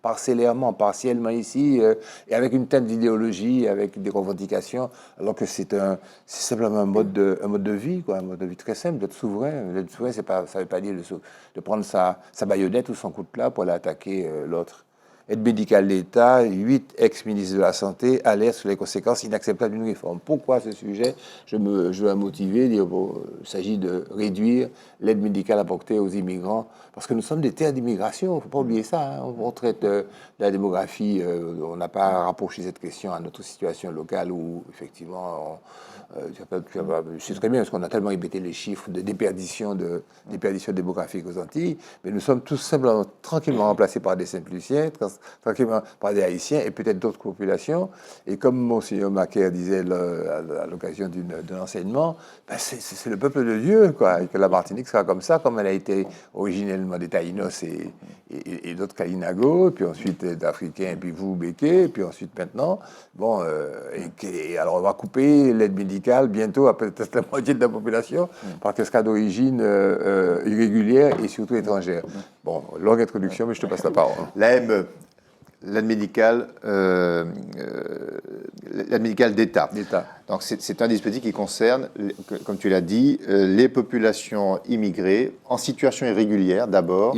parcellairement, partiellement ici, et avec une teinte d'idéologie, avec des revendications, alors que c'est simplement un mode de vie, quoi, un mode de vie très simple, d'être souverain. D'être souverain, ça ne veut pas dire de prendre sa baïonnette ou son coup de plat pour aller attaquer l'autre. Aide médicale d'État, 8 ex-ministres de la Santé alertent sur les conséquences inacceptables d'une réforme. Pourquoi ce sujet? Je veux motiver, dire il s'agit de réduire l'aide médicale apportée aux immigrants, parce que nous sommes des terres d'immigration, il ne faut pas oublier ça. Hein. On traite de la démographie, on n'a pas rapproché cette question à notre situation locale où, effectivement, je sais très bien, parce qu'on a tellement répété les chiffres de déperdition démographique aux Antilles, mais nous sommes tous simplement tranquillement remplacés par des Saint-Luciens, tranquillement par des Haïtiens et peut-être d'autres populations. Et comme Monseigneur Macaire disait à l'occasion d'un enseignement, ben c'est le peuple de Dieu, quoi, et que la Martinique sera comme ça, comme elle a été originellement des Taïnos et d'autres Kalinago, puis ensuite d'Africains, puis vous, Béké, puis ensuite maintenant. Bon, alors on va couper l'aide médicale bientôt à peut-être la moitié de la population par qu'est-ce cas d'origine irrégulière et surtout étrangère. Bon, longue introduction, mais je te passe la parole. L'AME, l'aide médicale d'État. Donc c'est un dispositif qui concerne, comme tu l'as dit, les populations immigrées en situation irrégulière d'abord,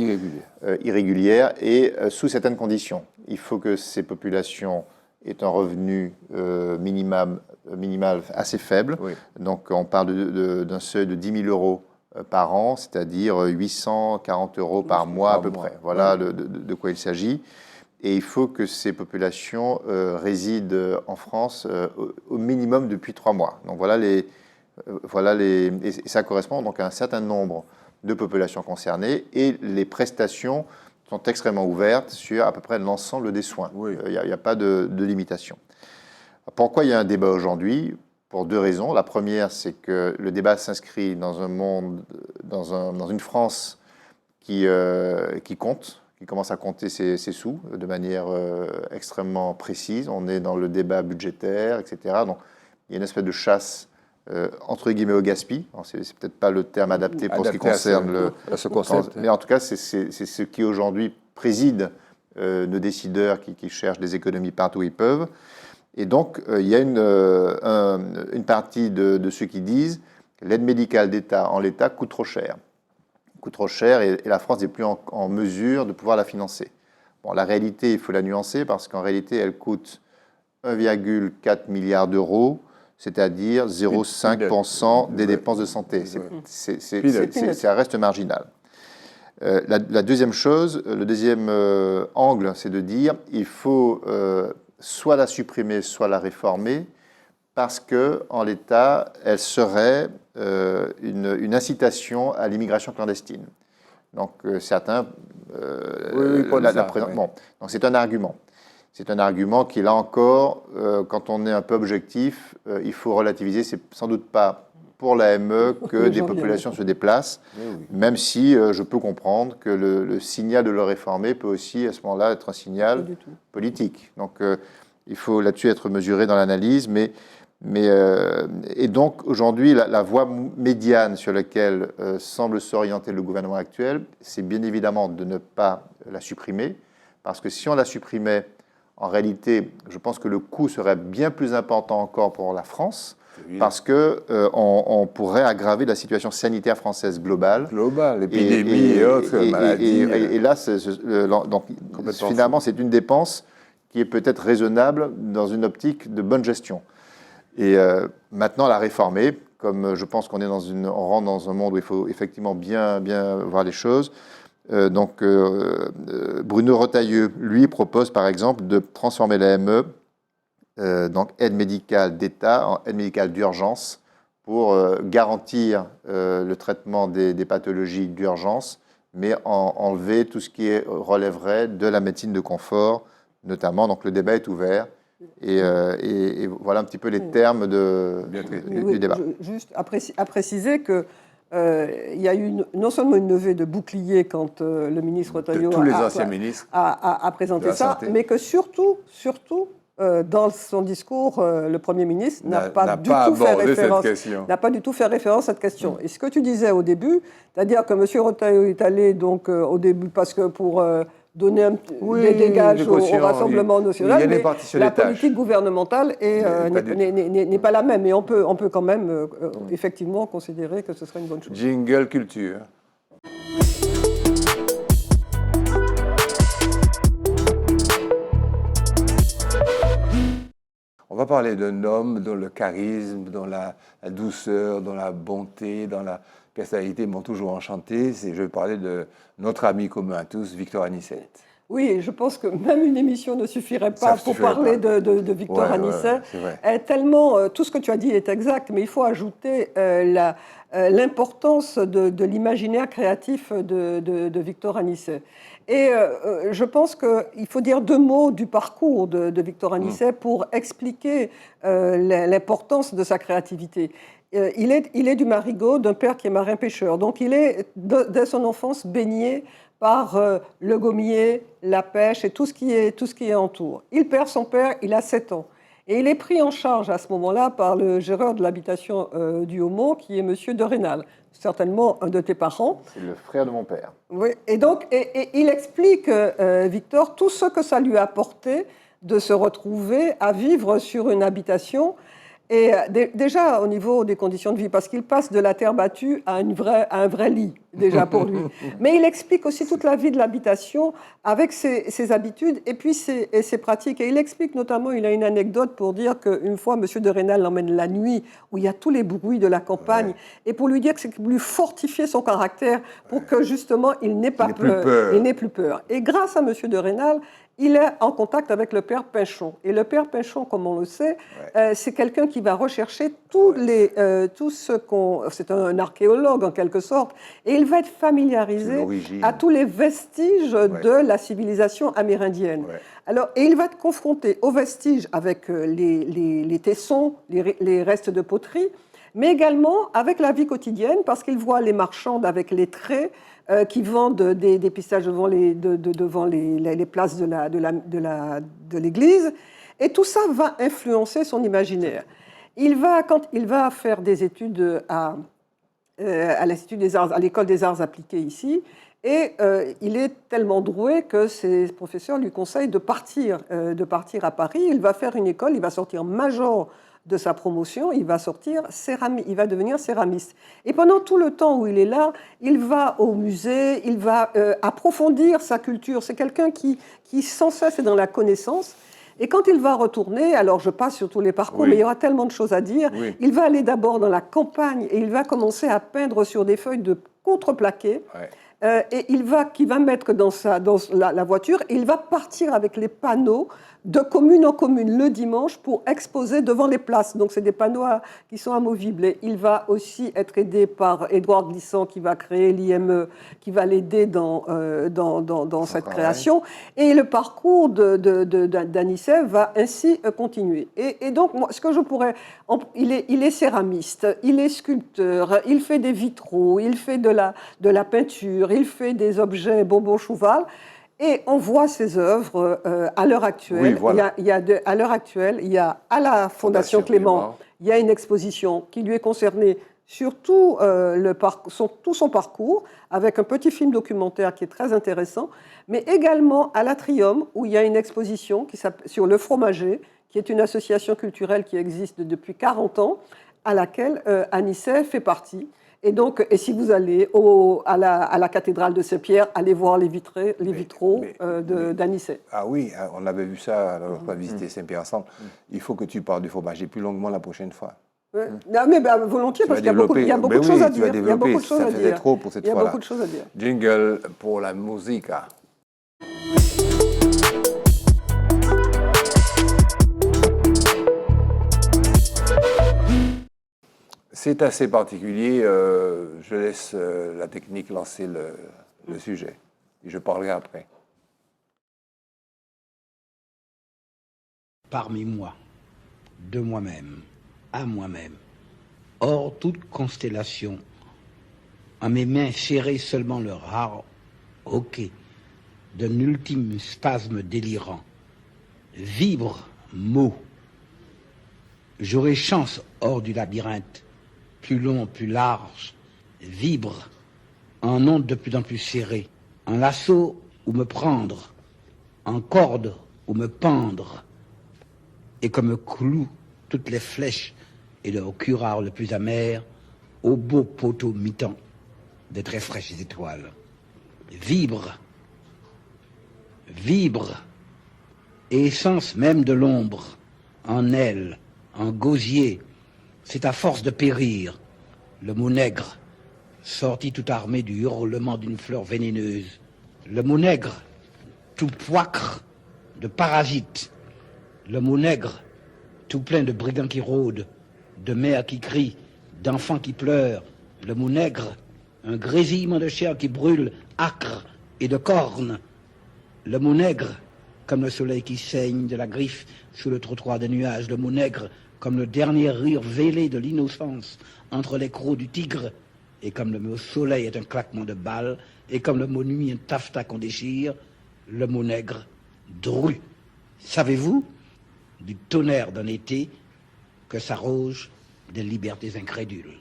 irrégulière et sous certaines conditions. Il faut que ces populations aient un revenu minimal assez faible. Oui. Donc on parle d'un seuil de 10 000 euros par an, c'est-à-dire 840 euros par mois à peu près. Voilà de quoi il s'agit. Et il faut que ces populations résident en France au minimum depuis 3 mois. Donc et ça correspond donc à un certain nombre de populations concernées et les prestations sont extrêmement ouvertes sur à peu près l'ensemble des soins. Il n'y a pas de limitation. Pourquoi il y a un débat aujourd'hui ? Pour 2 raisons. La première, c'est que le débat s'inscrit dans un monde, dans une France qui compte, qui commence à compter ses sous de manière extrêmement précise. On est dans le débat budgétaire, etc. Donc, il y a une espèce de chasse, entre guillemets, au gaspillage. C'est peut-être pas le terme adapté pour ce qui concerne ce concept. Mais en tout cas, c'est ce qui aujourd'hui préside nos décideurs qui cherchent des économies partout où ils peuvent. Et donc, il y a une partie de ceux qui disent que l'aide médicale d'État en l'état coûte trop cher. Coûte trop cher et la France n'est plus en mesure de pouvoir la financer. Bon, la réalité, il faut la nuancer parce qu'en réalité, elle coûte 1,4 milliard d'euros, c'est-à-dire 0,5% des dépenses de santé. Ça reste marginal. La deuxième chose, le deuxième angle, c'est de dire il faut soit la supprimer, soit la réformer, parce qu'en l'état, elle serait une incitation à l'immigration clandestine. Donc certains présentent. Bon, donc c'est un argument. C'est un argument qui, là encore, quand on est un peu objectif, il faut relativiser. C'est sans doute pas pour l'AME que des populations se déplacent, même si je peux comprendre que le signal de le réformer peut aussi, à ce moment-là, être un signal politique. Donc, il faut là-dessus être mesuré dans l'analyse. Et donc, aujourd'hui, la voie médiane sur laquelle semble s'orienter le gouvernement actuel, c'est bien évidemment de ne pas la supprimer, parce que si on la supprimait, en réalité, je pense que le coût serait bien plus important encore pour la France, parce qu'on pourrait aggraver la situation sanitaire française globale. Épidémie et autres maladies. Et là, donc, finalement, c'est une dépense qui est peut-être raisonnable dans une optique de bonne gestion. Et maintenant, la réformer, comme je pense qu'on rentre dans un monde où il faut effectivement bien voir les choses. Bruno Retailleau, lui, propose par exemple de transformer l'AME, donc aide médicale d'État, en aide médicale d'urgence pour garantir le traitement des pathologies d'urgence, mais enlever tout ce qui relèverait de la médecine de confort, notamment. Donc le débat est ouvert. Et voilà un petit peu les termes du débat. Juste à préciser que il y a eu non seulement une levée de bouclier quand le ministre Retailleau a présenté ça, mais que surtout dans son discours, le Premier ministre n'a pas du tout fait référence à cette question. Et ce que tu disais au début, c'est-à-dire que M. Retailleau est allé donc au début parce que pour donner des dégages au Rassemblement national, mais la politique gouvernementale n'est pas la même. Et on peut quand même effectivement considérer que ce serait une bonne chose. Jingle culture. On va parler d'un homme dont le charisme, dont la douceur, dont la bonté, dont la personnalité m'ont toujours enchanté. Je vais parler de notre ami commun à tous, Victor Anisset. Oui, je pense que même une émission ne suffirait pas pour parler de Victor Anisset. Tellement, tout ce que tu as dit est exact, mais il faut ajouter l'importance de l'imaginaire créatif de Victor Anisset. Et je pense qu'il faut dire 2 mots du parcours de Victor Anisset pour expliquer l'importance de sa créativité. Il est du Marigot, d'un père qui est marin-pêcheur. Donc il est, dès son enfance, baigné par le gommier, la pêche et tout ce qui est entoure. Il perd son père, il a 7 ans. Et il est pris en charge à ce moment-là par le géreur de l'habitation du Haumont, qui est Monsieur de Rênal, certainement un de tes parents. C'est le frère de mon père. Oui, et donc il explique, Victor, tout ce que ça lui a apporté de se retrouver à vivre sur une habitation. Et déjà au niveau des conditions de vie, parce qu'il passe de la terre battue à un vrai lit, déjà pour lui. Mais il explique aussi toute la vie de l'habitation avec ses habitudes et puis ses pratiques. Et il explique notamment, il a une anecdote pour dire qu'une fois, M. de Rênal l'emmène la nuit, où il y a tous les bruits de la campagne, et pour lui dire que c'est pour lui fortifier son caractère, pour que justement il n'ait pas peur. Il n'ait plus peur. Et grâce à M. de Rênal, il est en contact avec le père Pinchon. Et le père Pinchon, comme on le sait, c'est quelqu'un qui va rechercher tout ce qu'on... C'est un archéologue, en quelque sorte. Et il va être familiarisé à tous les vestiges de la civilisation amérindienne. Alors, et il va être confronté aux vestiges avec les tessons, les restes de poterie, mais également avec la vie quotidienne, parce qu'il voit les marchandes avec les traits, qui vendent des pistaches devant les places de l'église. Et tout ça va influencer son imaginaire. Quand il va faire des études à l'Institut des Arts, à l'École des Arts appliqués ici, et il est tellement doué que ses professeurs lui conseillent de partir à Paris. Il va faire une école, il va sortir major de sa promotion, il va devenir céramiste. Et pendant tout le temps où il est là, il va au musée, il va approfondir sa culture. C'est quelqu'un qui sans cesse est dans la connaissance. Et quand il va retourner, alors je passe sur tous les parcours, mais il y aura tellement de choses à dire, il va aller d'abord dans la campagne et il va commencer à peindre sur des feuilles de contreplaqué. Et qu'il va mettre dans la voiture, et il va partir avec les panneaux de commune en commune le dimanche pour exposer devant les places. Donc c'est des panneaux qui sont amovibles. Et il va aussi être aidé par Édouard Glissant qui va créer l'IME, qui va l'aider dans cette création. Et le parcours d'Anicet va ainsi continuer. Et donc, moi, ce que je pourrais... Il est céramiste, il est sculpteur, il fait des vitraux, il fait de la peinture, il fait des objets bonbons chouval. Et on voit ses œuvres à l'heure actuelle. À l'heure actuelle, il y a à la Fondation Clément, il y a une exposition qui lui est concernée sur tout son parcours, avec un petit film documentaire qui est très intéressant, mais également à l'Atrium, où il y a une exposition sur le fromager, qui est une association culturelle qui existe depuis 40 ans, à laquelle Anicet fait partie. Et donc, si vous allez à la cathédrale de Saint-Pierre, allez voir les vitraux d'Anicet. Ah oui, on avait vu ça, alors on va visiter Saint-Pierre ensemble. Il faut que tu parles du fromager plus longuement la prochaine fois. Non, mais volontiers, parce qu'il y a beaucoup de choses à dire. Il y a beaucoup de choses à dire. Ça faisait trop pour cette fois-là. Il y a beaucoup de choses à dire. Jingle pour la musique. C'est assez particulier. Je laisse la technique lancer le sujet. Et je parlerai après. Parmi moi, de moi-même, à moi-même, hors toute constellation, en mes mains serrées seulement le rare hoquet d'un ultime spasme délirant, vibre mot. J'aurai chance hors du labyrinthe, plus long, plus large, vibre, en ondes de plus en plus serrées, en lasso où me prendre, en corde où me pendre, et comme me clouent toutes les flèches et leur curare le plus amer au beau poteau mi-temps de très fraîches étoiles. Vibre, vibre, et essence même de l'ombre, en aile, en gosier, c'est à force de périr, le mot nègre, sorti tout armé du hurlement d'une fleur vénéneuse. Le mot nègre, tout poicre de parasites. Le mot nègre, tout plein de brigands qui rôdent, de mères qui crient, d'enfants qui pleurent. Le mot nègre, un grésillement de chair qui brûle, âcre et de cornes. Le mot nègre, comme le soleil qui saigne de la griffe sous le trottoir des nuages. Le mot nègre, comme le dernier rire vêlé de l'innocence entre les crocs du tigre, et comme le mot soleil est un claquement de balles, et comme le mot nuit un taffetas qu'on déchire, le mot nègre, dru. Savez-vous, du tonnerre d'un été que s'arrogent des libertés incrédules.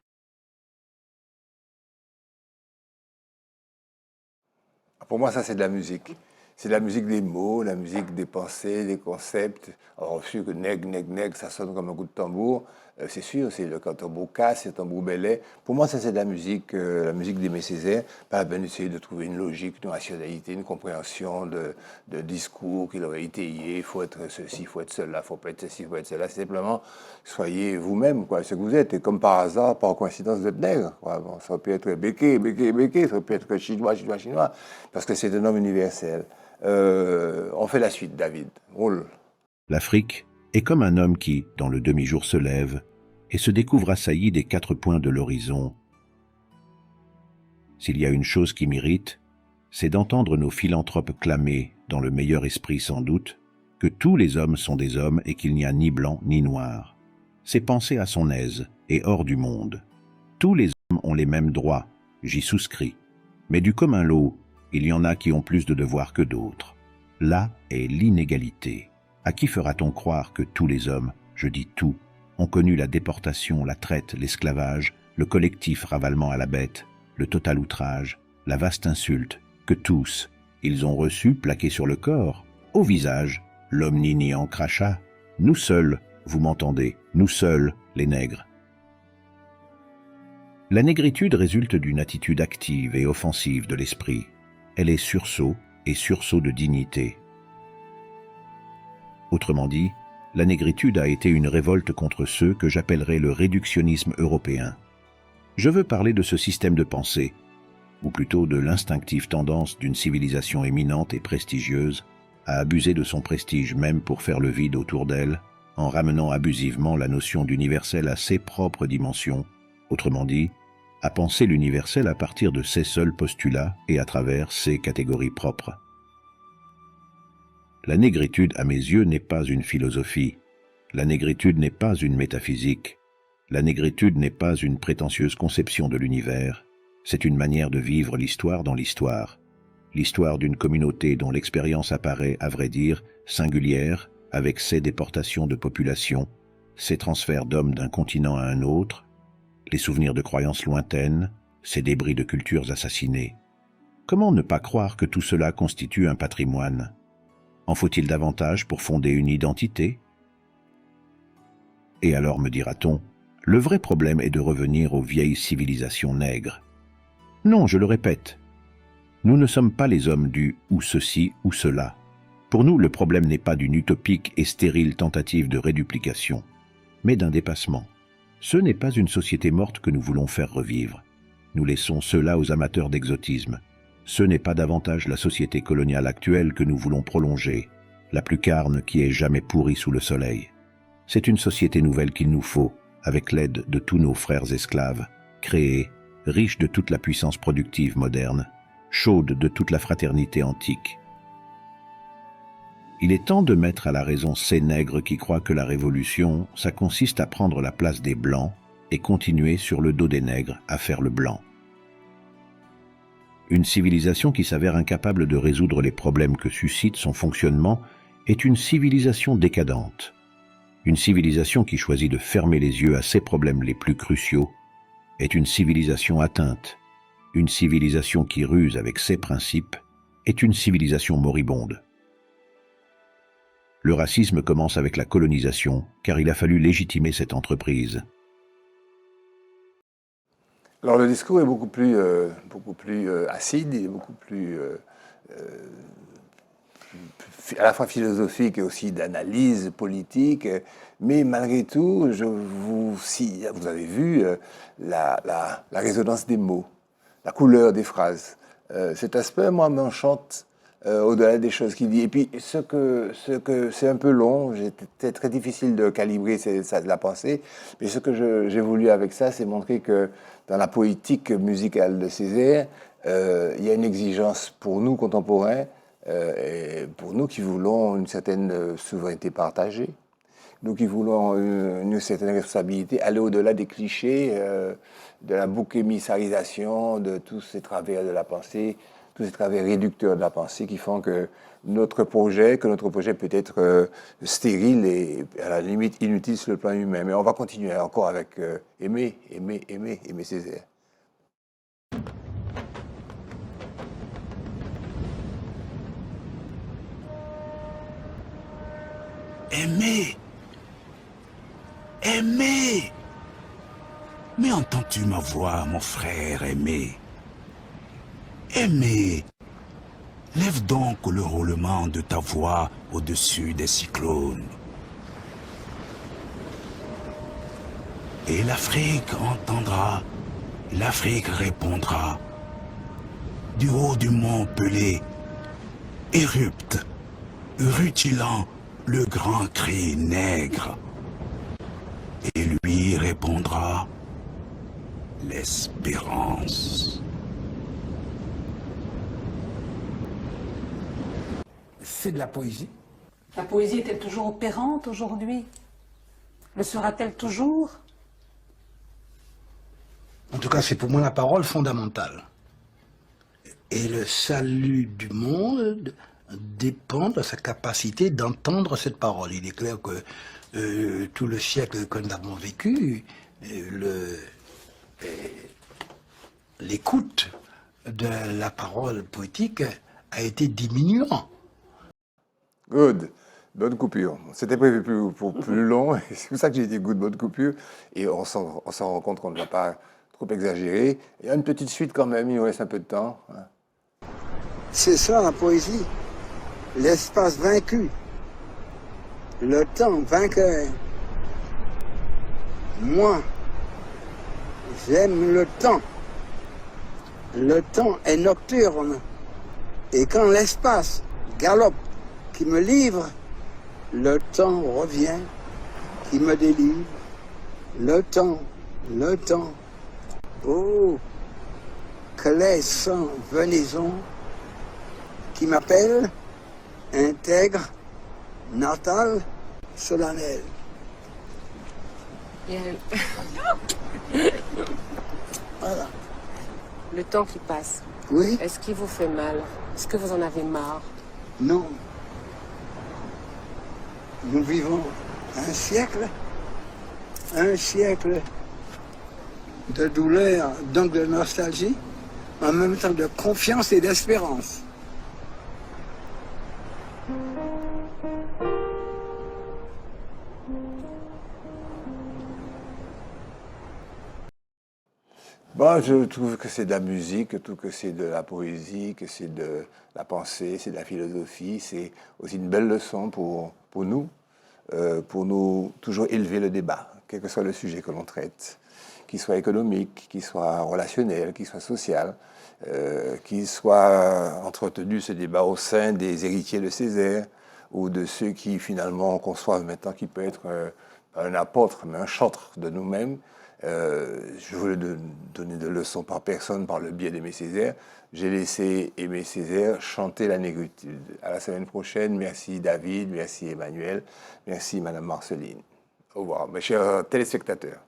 Pour moi, ça, c'est de la musique. C'est la musique des mots, la musique des pensées, des concepts. Alors, je suis que nègre, nègre, nègre, ça sonne comme un coup de tambour. C'est sûr, c'est le tambour casse, c'est le tambour belay. Pour moi, ça, c'est de la musique d'Aimé Césaire. Pas la peine d'essayer de trouver une logique, une rationalité, une compréhension de discours qu'il aurait étayé. Il faut être ceci, il faut être cela, il faut pas être ceci, il faut être cela. C'est simplement, soyez vous-même, quoi, ce que vous êtes. Et comme par hasard, par coïncidence, vous êtes nègre. Quoi. Bon, ça aurait pu être béqué, béqué, béqué. Ça aurait pu être chinois, chinois, chinois. Parce que c'est un homme universel. On fait la suite, David. Roule. L'Afrique est comme un homme qui, dans le demi-jour, se lève et se découvre assailli des 4 points de l'horizon. S'il y a une chose qui m'irrite, c'est d'entendre nos philanthropes clamer, dans le meilleur esprit sans doute, que tous les hommes sont des hommes et qu'il n'y a ni blanc ni noir. C'est penser à son aise et hors du monde. Tous les hommes ont les mêmes droits, j'y souscris. Mais du commun lot, il y en a qui ont plus de devoirs que d'autres. Là est l'inégalité. À qui fera-t-on croire que tous les hommes, je dis tous, ont connu la déportation, la traite, l'esclavage, le collectif ravalement à la bête, le total outrage, la vaste insulte, que tous, ils ont reçu, plaqués sur le corps, au visage, l'omnignant crachat. Nous seuls, vous m'entendez, nous seuls, les nègres. La négritude résulte d'une attitude active et offensive de l'esprit. Elle est sursaut et sursaut de dignité. Autrement dit, la négritude a été une révolte contre ceux que j'appellerais le réductionnisme européen. Je veux parler de ce système de pensée, ou plutôt de l'instinctive tendance d'une civilisation éminente et prestigieuse à abuser de son prestige même pour faire le vide autour d'elle, en ramenant abusivement la notion d'universel à ses propres dimensions, autrement dit, à penser l'universel à partir de ses seuls postulats et à travers ses catégories propres. La négritude, à mes yeux, n'est pas une philosophie. La négritude n'est pas une métaphysique. La négritude n'est pas une prétentieuse conception de l'univers. C'est une manière de vivre l'histoire dans l'histoire. L'histoire d'une communauté dont l'expérience apparaît, à vrai dire, singulière, avec ses déportations de population, ses transferts d'hommes d'un continent à un autre, les souvenirs de croyances lointaines, ses débris de cultures assassinées. Comment ne pas croire que tout cela constitue un patrimoine ? En faut-il davantage pour fonder une identité ? Et alors, me dira-t-on, le vrai problème est de revenir aux vieilles civilisations nègres. Non, je le répète, nous ne sommes pas les hommes du « ou ceci ou cela ». Pour nous, le problème n'est pas d'une utopique et stérile tentative de réduplication, mais d'un dépassement. Ce n'est pas une société morte que nous voulons faire revivre. Nous laissons cela aux amateurs d'exotisme. Ce n'est pas davantage la société coloniale actuelle que nous voulons prolonger, la plus carne qui ait jamais pourri sous le soleil. C'est une société nouvelle qu'il nous faut, avec l'aide de tous nos frères esclaves, créée, riche de toute la puissance productive moderne, chaude de toute la fraternité antique. Il est temps de mettre à la raison ces nègres qui croient que la révolution, ça consiste à prendre la place des blancs et continuer sur le dos des nègres à faire le blanc. Une civilisation qui s'avère incapable de résoudre les problèmes que suscite son fonctionnement est une civilisation décadente. Une civilisation qui choisit de fermer les yeux à ses problèmes les plus cruciaux est une civilisation atteinte. Une civilisation qui ruse avec ses principes est une civilisation moribonde. Le racisme commence avec la colonisation, car il a fallu légitimer cette entreprise. Alors le discours est beaucoup plus acide, il est beaucoup plus à la fois philosophique et aussi d'analyse politique, mais malgré tout, vous avez vu la résonance des mots, la couleur des phrases. Cet aspect, moi, m'enchante au-delà des choses qu'il dit. Et puis, ce que c'est un peu long, c'était très difficile de calibrer la pensée, mais ce que j'ai voulu avec ça, c'est montrer que dans la poétique musicale de Césaire, il y a une exigence pour nous contemporains, et pour nous qui voulons une certaine souveraineté partagée, nous qui voulons une certaine responsabilité, aller au-delà des clichés, de la bouc émissarisation, de tous ces travers de la pensée, tous ces travers réducteurs de la pensée qui font que notre projet peut être stérile et à la limite inutile sur le plan humain. Mais on va continuer encore avec Aimé Césaire. Aimé, Aimé, mais entends-tu ma voix, mon frère Aimé? Aimé, lève donc le roulement de ta voix au-dessus des cyclones. Et l'Afrique entendra, l'Afrique répondra. Du haut du mont Pelé, érupte, rutilant le grand cri nègre. Et lui répondra l'espérance. C'est de la poésie. La poésie est-elle toujours opérante aujourd'hui? Le sera-t-elle toujours? En tout cas, c'est pour moi la parole fondamentale. Et le salut du monde dépend de sa capacité d'entendre cette parole. Il est clair que tout le siècle que nous avons vécu, l'écoute de la parole poétique a été diminuant. Good. Bonne coupure. C'était prévu pour plus long, c'est pour ça que j'ai dit good, bonne coupure. Et on s'en rend compte qu'on ne va pas trop exagérer. Il y a une petite suite quand même, il nous reste un peu de temps. C'est ça la poésie. L'espace vaincu. Le temps vainqueur. Moi, j'aime le temps. Le temps est nocturne. Et quand l'espace galope, qui me livre, le temps revient, qui me délivre. Le temps. Oh, que les sans venaison qui m'appelle, intègre, natal, solennel. Voilà. Le temps qui passe, Oui? est-ce qu'il vous fait mal? Est-ce que vous en avez marre? Non. Nous vivons un siècle de douleur, donc de nostalgie, en même temps de confiance et d'espérance. Bon, je trouve que c'est de la musique, je trouve que c'est de la poésie, que c'est de la pensée, c'est de la philosophie. C'est aussi une belle leçon pour nous toujours élever le débat, quel que soit le sujet que l'on traite, qu'il soit économique, qu'il soit relationnel, qu'il soit social, qu'il soit entretenu ce débat au sein des héritiers de Césaire ou de ceux qui finalement conçoivent maintenant qu'il peut être un apôtre, mais un chantre de nous-mêmes. Je voulais donner de leçons par personne par le biais d'Aimé Césaire. J'ai laissé Aimé Césaire chanter la négritude. À la semaine prochaine. Merci David, merci Emmanuel, merci Madame Marceline. Au revoir, mes chers téléspectateurs.